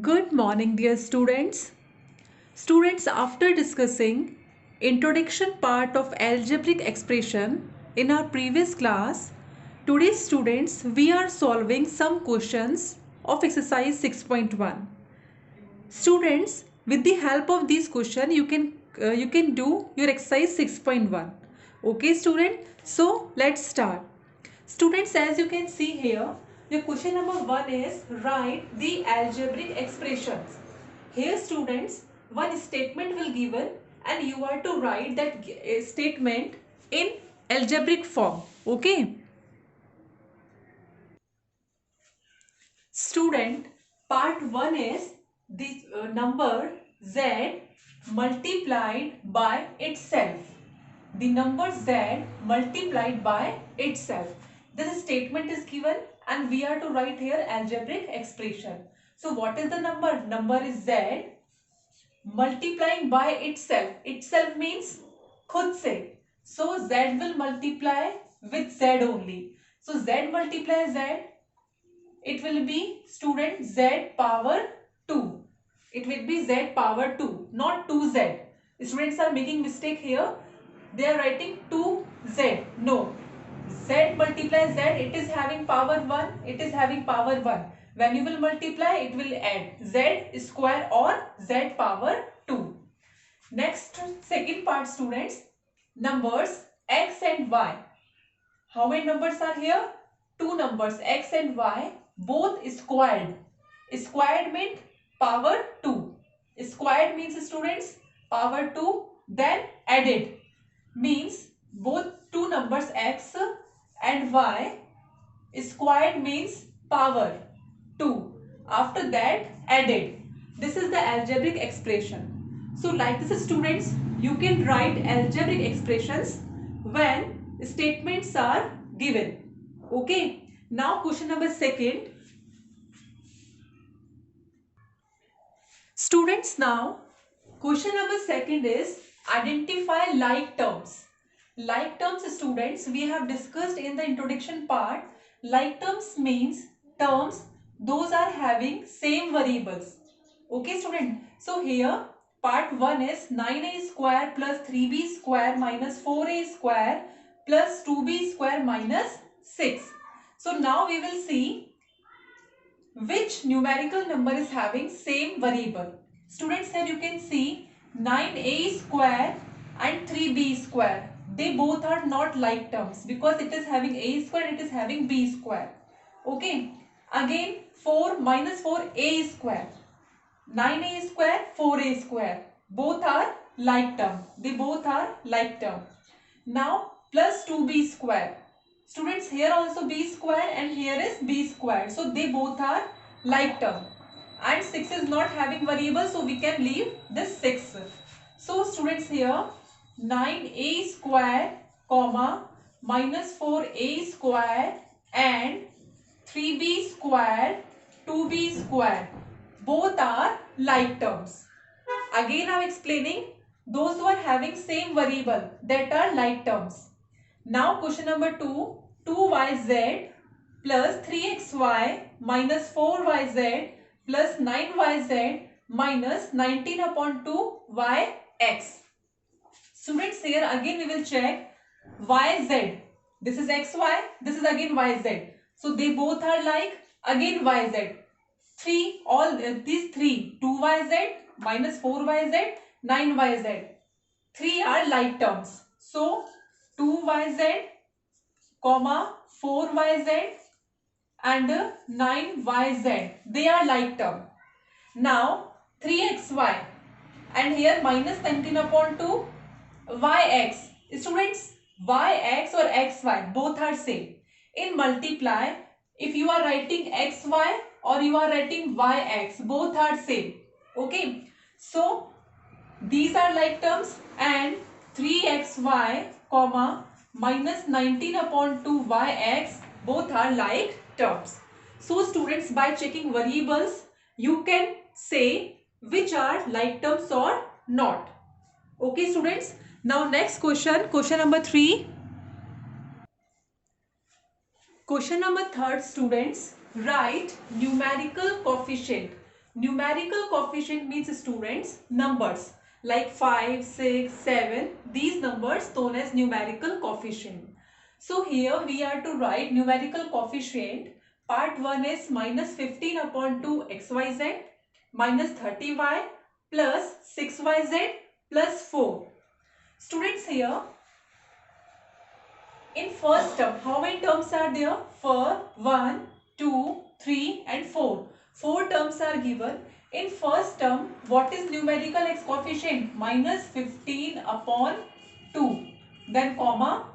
Good morning, dear students. Students, after discussing introduction part of algebraic expression in our previous class, today students we are solving some questions of exercise 6.1. Students, with the help of these questions you can do your exercise 6.1. Okay student, so let's start. Students, as you can see here, your question number 1 is write the algebraic expressions. Here students, one statement will given and you are to write that statement in algebraic form. Okay. Student, part 1 is the number z multiplied by itself. The number z multiplied by itself. This statement is given and we are to write here algebraic expression. So what is the number? Number is z multiplying by itself. Itself means khud se. So z will multiply with z only. So z multiply z, it will be student z power 2. It will be z power 2, not 2z. Students are making mistake here. They are writing 2z. No. Z multiply z, it is having power 1. It is having power 1. When you will multiply, it will add z square or z power 2. Next, second part students. Numbers x and y. How many numbers are here? Two numbers x and y, both squared. Squared means power 2. Squared means students power 2, then added means both two numbers x and y. Squared means power 2. After that added. This is the algebraic expression. So like this students, you can write algebraic expressions when statements are given. Okay. Now question number 2. Students, now question number 2 is identify like terms. Like terms students, we have discussed in the introduction part. Like terms means terms those are having same variables. Okay student. So here part 1 is 9a square plus 3b square minus 4a square plus 2b square minus 6. So now we will see which numerical number is having same variable. Students, here you can see 9a square and 3b square. They both are not like terms because it is having a square and it is having b square. Okay. Again 4 minus 4a square. 9a square, 4a square. Both are like term. They both are like term. Now plus 2b square. Students, here also b square and here is b square. So they both are like term. And 6 is not having variable, so we can leave this 6. So students, here 9a square comma minus 4a square and 3b square 2b square. Both are like terms. Again I am explaining those who are having same variable, that are like terms. Now question number 2. 2yz plus 3xy minus 4yz plus 9yz minus 19 upon 2yx. Students, here again we will check yz. This is xy, this is again yz. So they both are like, again yz. These three, 2yz minus 4yz, 9yz. 3 are like terms. So 2yz comma 4yz and 9yz, they are like term. Now 3xy and here minus 19 upon 2 yx. Students, yx or xy both are same. In multiply, if you are writing xy or you are writing yx, both are same. Okay. So these are like terms and 3xy comma minus 19 upon 2 yx, both are like terms. So students, by checking variables, you can say which are like terms or not. Okay students. Now next question, question number 3. Question number 3, students, write numerical coefficient. Numerical coefficient means students numbers like 5, 6, 7. These numbers known as numerical coefficient. So here we are to write numerical coefficient. Part 1 is minus 15 upon 2 xyz minus 30y plus 6yz plus 4. Students, here in first term, how many terms are there? 1, 2, 3 and 4. 4 terms are given. In first term, what is numerical x coefficient? Minus 15 upon 2. Then comma.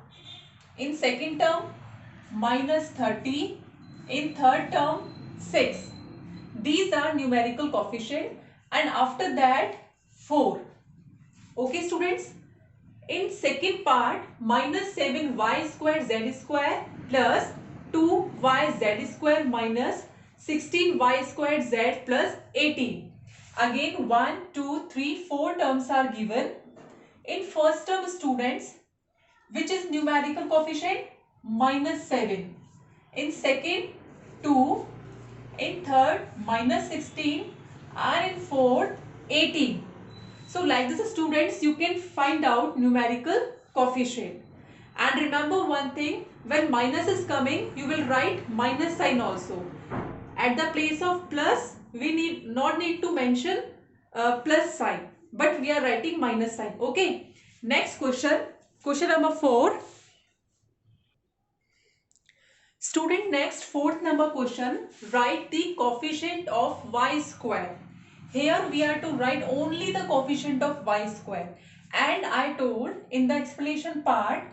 In second term, minus 30. In third term, 6. These are numerical coefficient. And after that, 4. Okay, students? In second part, minus 7y square z square plus 2y z square minus 16y square z plus 18. Again 1, 2, 3, 4 terms are given. In first term, students, which is numerical coefficient? Minus 7. In second, 2. In third, minus 16. And in fourth, 18. So like this, students, you can find out numerical coefficient. And remember one thing, when minus is coming, you will write minus sign also. At the place of plus, we not need to mention plus sign, but we are writing minus sign. Okay. Next question, question number 4. Student, next fourth number question, write the coefficient of y square. Here we are to write only the coefficient of y square. And I told in the explanation part,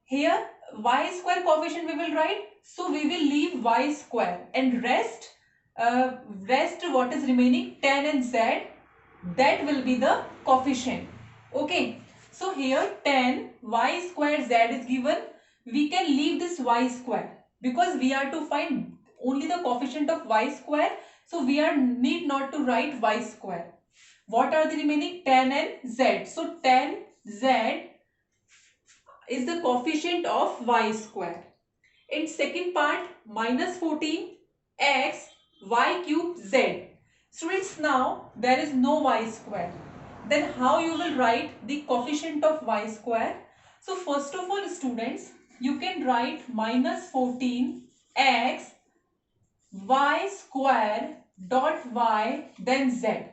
here y square coefficient we will write. So we will leave y square and rest what is remaining, 10 and z, that will be the coefficient. Okay. So here 10 y square z is given. We can leave this y square because we are to find only the coefficient of y square. So we need not to write y square. What are the remaining? 10 and z. So 10 z is the coefficient of y square. In second part, minus 14 x y cube z. Students, now there is no y square. Then how you will write the coefficient of y square? So first of all, students, you can write minus 14 x y square dot y then z,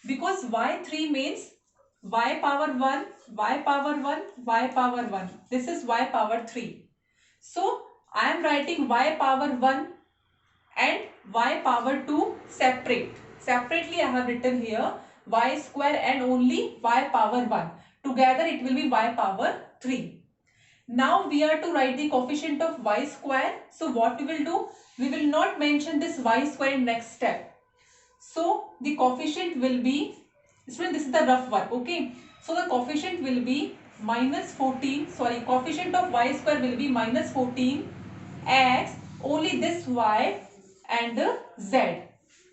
because y3 means y power 1, y power 1, y power 1. This is y power 3. So I am writing y power 1 and y power 2 separately. I have written here y square and only y power 1. Together it will be y power 3. Now we are to write the coefficient of y square. So what we will do? We will not mention this y square in next step. So the coefficient will be, student, this is the rough one. Okay. So the coefficient will be minus 14. Coefficient of y square will be minus 14 x, only this y and z.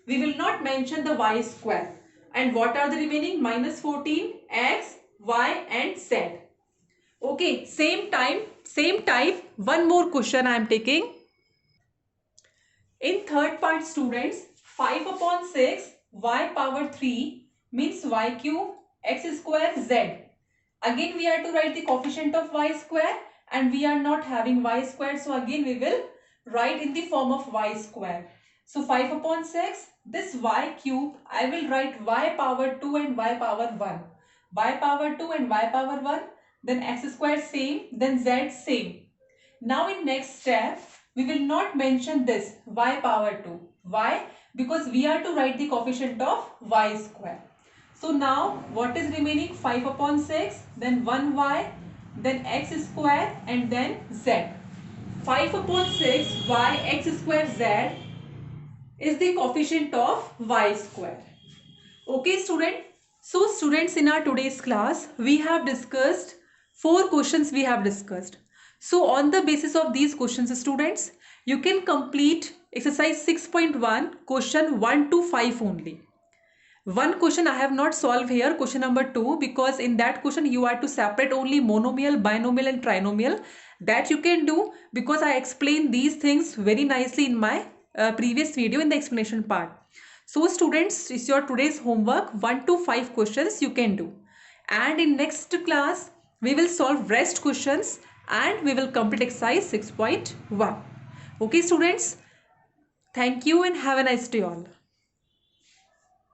We will not mention the y square. And what are the remaining? Minus 14 x, y and z. Okay, same type, one more question I am taking. In third part, students, 5 upon 6 y power 3 means y cube x square z. Again we are to write the coefficient of y square and we are not having y square. So again we will write in the form of y square. So 5 upon 6, this y cube, I will write y power 2 and y power 1. Y power 2 and y power 1. Then x square same, then z same. Now in next step, we will not mention this y power 2. Why? Because we are to write the coefficient of y square. So now what is remaining? 5 upon 6, then 1y, then x square and then z. 5 upon 6 y x square z is the coefficient of y square. Okay, student. So students, in our today's class, we have discussed 4 questions we have discussed. So on the basis of these questions, students, you can complete exercise 6.1 question 1 to 5 only. One question I have not solved here, question number 2, because in that question you are to separate only monomial, binomial and trinomial. That you can do because I explained these things very nicely in my previous video in the explanation part. So students, it's your today's homework. 1 to 5 questions you can do. And in next class, we will solve rest questions and we will complete exercise 6.1. Okay students, thank you and have a nice day all.